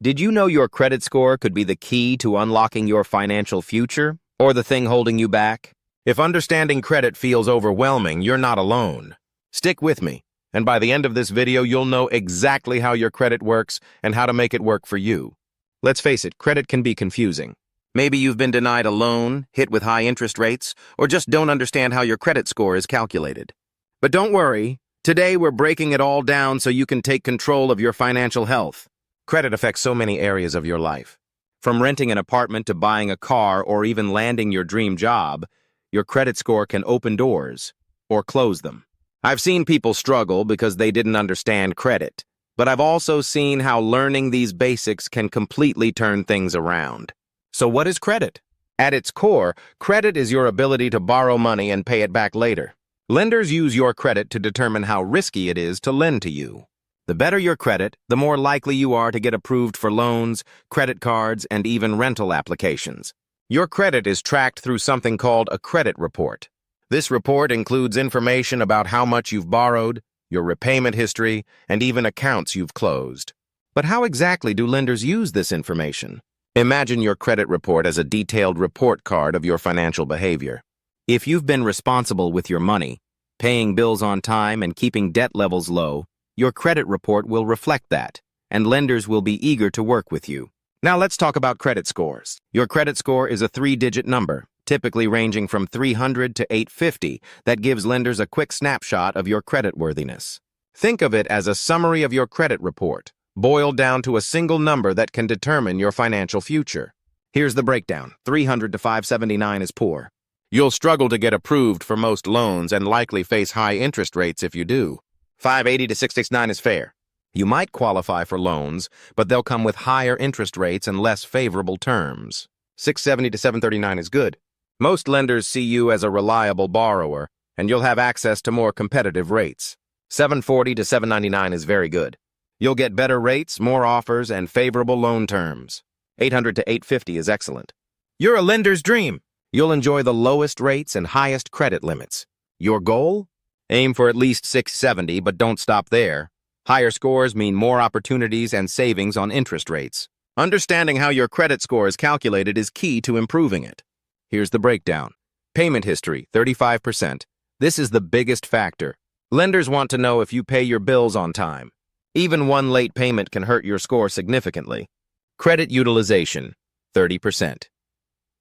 Did you know your credit score could be the key to unlocking your financial future, or the thing holding you back? If understanding credit feels overwhelming, you're not alone. Stick with me, and by the end of this video, you'll know exactly how your credit works and how to make it work for you. Let's face it, credit can be confusing. Maybe you've been denied a loan, hit with high interest rates, or just don't understand how your credit score is calculated. But don't worry, today we're breaking it all down so you can take control of your financial health. Credit affects so many areas of your life. From renting an apartment to buying a car or even landing your dream job, your credit score can open doors or close them. I've seen people struggle because they didn't understand credit, but I've also seen how learning these basics can completely turn things around. So what is credit? At its core, credit is your ability to borrow money and pay it back later. Lenders use your credit to determine how risky it is to lend to you. The better your credit, the more likely you are to get approved for loans, credit cards, and even rental applications. Your credit is tracked through something called a credit report. This report includes information about how much you've borrowed, your repayment history, and even accounts you've closed. But how exactly do lenders use this information? Imagine your credit report as a detailed report card of your financial behavior. If you've been responsible with your money, paying bills on time and keeping debt levels low, your credit report will reflect that, and lenders will be eager to work with you. Now let's talk about credit scores. Your credit score is a 3-digit number, typically ranging from 300 to 850, that gives lenders a quick snapshot of your creditworthiness. Think of it as a summary of your credit report, boiled down to a single number that can determine your financial future. Here's the breakdown. 300 to 579 is poor. You'll struggle to get approved for most loans and likely face high interest rates if you do. 580 to 669 is fair. You might qualify for loans, but they'll come with higher interest rates and less favorable terms. 670 to 739 is good. Most lenders see you as a reliable borrower, and you'll have access to more competitive rates. 740 to 799 is very good. You'll get better rates, more offers, and favorable loan terms. 800 to 850 is excellent. You're a lender's dream. You'll enjoy the lowest rates and highest credit limits. Your goal? Aim for at least 670, but don't stop there. Higher scores mean more opportunities and savings on interest rates. Understanding how your credit score is calculated is key to improving it. Here's the breakdown. Payment history, 35%. This is the biggest factor. Lenders want to know if you pay your bills on time. Even one late payment can hurt your score significantly. Credit utilization, 30%.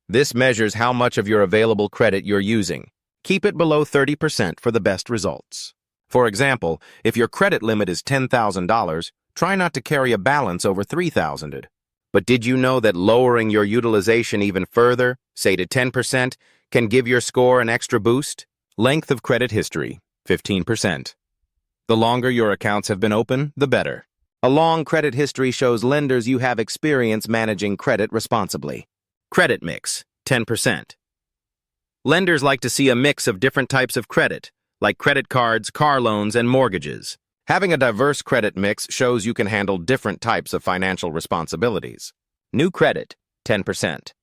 This measures how much of your available credit you're using. Keep it below 30% for the best results. For example, if your credit limit is $10,000, try not to carry a balance over $3,000. But did you know that lowering your utilization even further, say to 10%, can give your score an extra boost? Length of credit history, 15%. The longer your accounts have been open, the better. A long credit history shows lenders you have experience managing credit responsibly. Credit mix, 10%. Lenders like to see a mix of different types of credit, like credit cards, car loans, and mortgages. Having a diverse credit mix shows you can handle different types of financial responsibilities. New credit, 10%.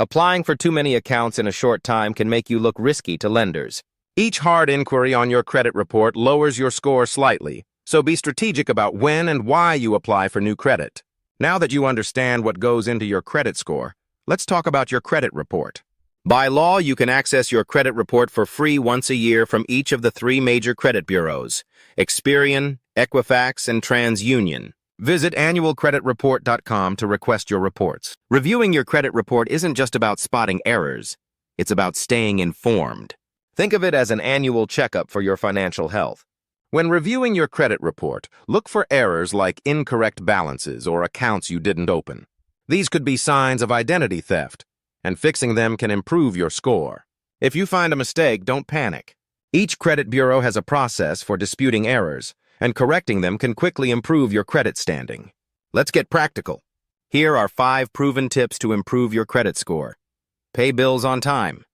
Applying for too many accounts in a short time can make you look risky to lenders. Each hard inquiry on your credit report lowers your score slightly, so be strategic about when and why you apply for new credit. Now that you understand what goes into your credit score, let's talk about your credit report. By law, you can access your credit report for free once a year from each of the 3 major credit bureaus, Experian, Equifax, and TransUnion. Visit annualcreditreport.com to request your reports. Reviewing your credit report isn't just about spotting errors. It's about staying informed. Think of it as an annual checkup for your financial health. When reviewing your credit report, look for errors like incorrect balances or accounts you didn't open. These could be signs of identity theft, and fixing them can improve your score. If you find a mistake, don't panic. Each credit bureau has a process for disputing errors, and correcting them can quickly improve your credit standing. Let's get practical. Here are 5 proven tips to improve your credit score. Pay bills on time.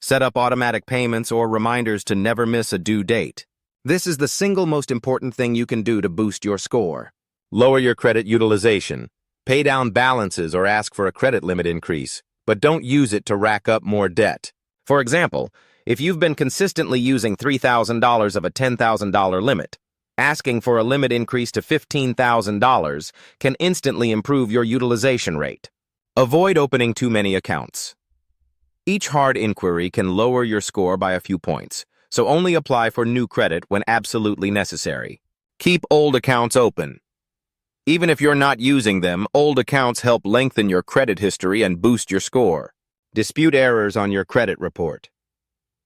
Set up automatic payments or reminders to never miss a due date. This is the single most important thing you can do to boost your score. Lower your credit utilization. Pay down balances or ask for a credit limit increase, but don't use it to rack up more debt. For example, if you've been consistently using $3,000 of a $10,000 limit, Asking for a limit increase to $15,000 can instantly improve your utilization rate. Avoid opening too many accounts. Each hard inquiry can lower your score by a few points, so only apply for new credit when absolutely necessary. Keep old accounts open. Even if you're not using them, old accounts help lengthen your credit history and boost your score. Dispute errors on your credit report.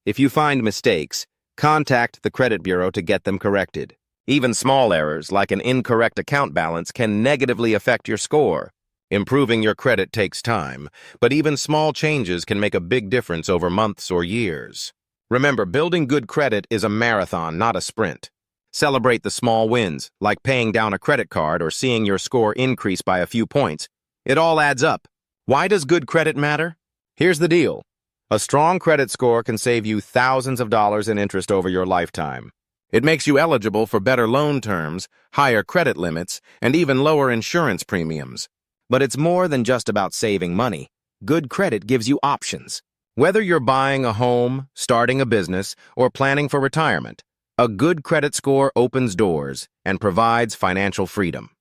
If you find mistakes, contact the credit bureau to get them corrected. Even small errors, like an incorrect account balance, can negatively affect your score. Improving your credit takes time, but even small changes can make a big difference over months or years. Remember, building good credit is a marathon, not a sprint. Celebrate the small wins, like paying down a credit card or seeing your score increase by a few points. It all adds up. Why does good credit matter? Here's the deal. A strong credit score can save you thousands of dollars in interest over your lifetime. It makes you eligible for better loan terms, higher credit limits, and even lower insurance premiums. But it's more than just about saving money. Good credit gives you options. Whether you're buying a home, starting a business, or planning for retirement, a good credit score opens doors and provides financial freedom.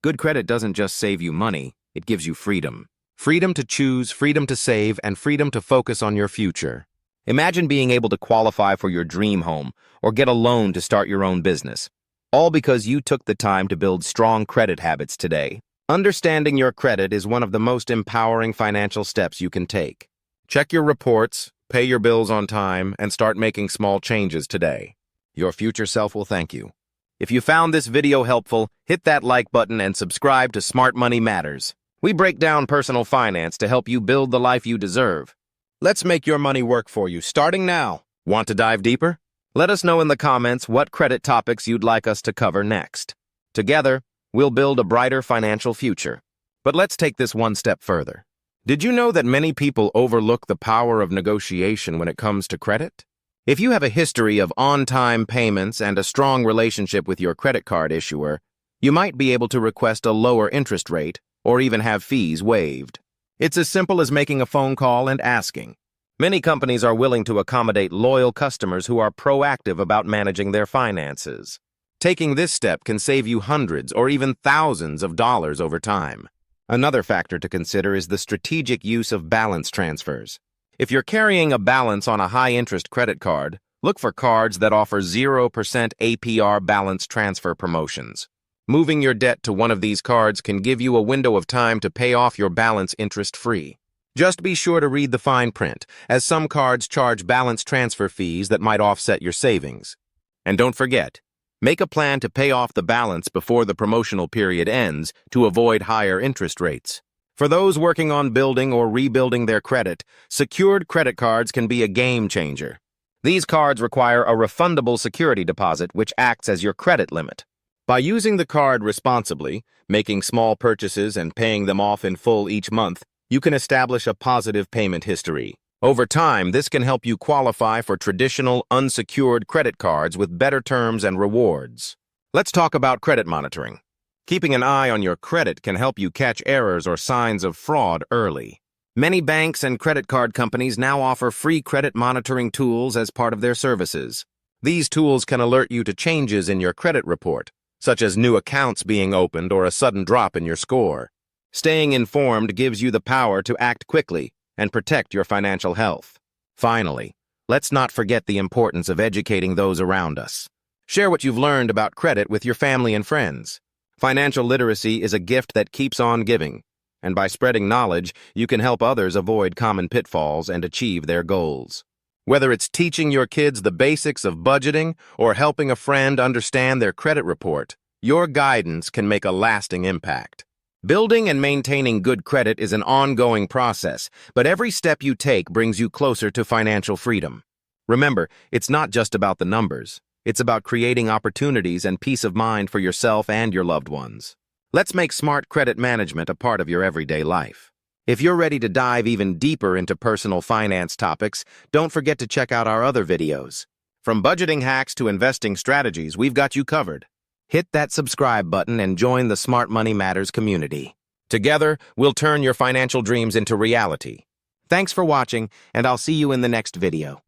Good credit doesn't just save you money, it gives you freedom. Freedom to choose, freedom to save, and freedom to focus on your future. Imagine being able to qualify for your dream home or get a loan to start your own business, all because you took the time to build strong credit habits today. Understanding your credit is one of the most empowering financial steps you can take. Check your reports, pay your bills on time, and start making small changes today. Your future self will thank you. If you found this video helpful, hit that like button and subscribe to Smart Money Matters. We break down personal finance to help you build the life you deserve. Let's make your money work for you, starting now. Want to dive deeper? Let us know in the comments what credit topics you'd like us to cover next. Together, we'll build a brighter financial future. But let's take this one step further. Did you know that many people overlook the power of negotiation when it comes to credit? If you have a history of on-time payments and a strong relationship with your credit card issuer, you might be able to request a lower interest rate or even have fees waived. It's as simple as making a phone call and asking. Many companies are willing to accommodate loyal customers who are proactive about managing their finances. Taking this step can save you hundreds or even thousands of dollars over time. Another factor to consider is the strategic use of balance transfers. If you're carrying a balance on a high-interest credit card, look for cards that offer 0% APR balance transfer promotions. Moving your debt to one of these cards can give you a window of time to pay off your balance interest-free. Just be sure to read the fine print, as some cards charge balance transfer fees that might offset your savings. And don't forget, make a plan to pay off the balance before the promotional period ends to avoid higher interest rates. For those working on building or rebuilding their credit, secured credit cards can be a game changer. These cards require a refundable security deposit, which acts as your credit limit. By using the card responsibly, making small purchases and paying them off in full each month, you can establish a positive payment history. Over time, this can help you qualify for traditional, unsecured credit cards with better terms and rewards. Let's talk about credit monitoring. Keeping an eye on your credit can help you catch errors or signs of fraud early. Many banks and credit card companies now offer free credit monitoring tools as part of their services. These tools can alert you to changes in your credit report, such as new accounts being opened or a sudden drop in your score. Staying informed gives you the power to act quickly and protect your financial health. Finally, let's not forget the importance of educating those around us. Share what you've learned about credit with your family and friends. Financial literacy is a gift that keeps on giving, and by spreading knowledge, you can help others avoid common pitfalls and achieve their goals. Whether it's teaching your kids the basics of budgeting or helping a friend understand their credit report, your guidance can make a lasting impact. Building and maintaining good credit is an ongoing process, but every step you take brings you closer to financial freedom. Remember, it's not just about the numbers. It's about creating opportunities and peace of mind for yourself and your loved ones. Let's make smart credit management a part of your everyday life. If you're ready to dive even deeper into personal finance topics, don't forget to check out our other videos. From budgeting hacks to investing strategies, we've got you covered. Hit that subscribe button and join the Smart Money Matters community. Together, we'll turn your financial dreams into reality. Thanks for watching, and I'll see you in the next video.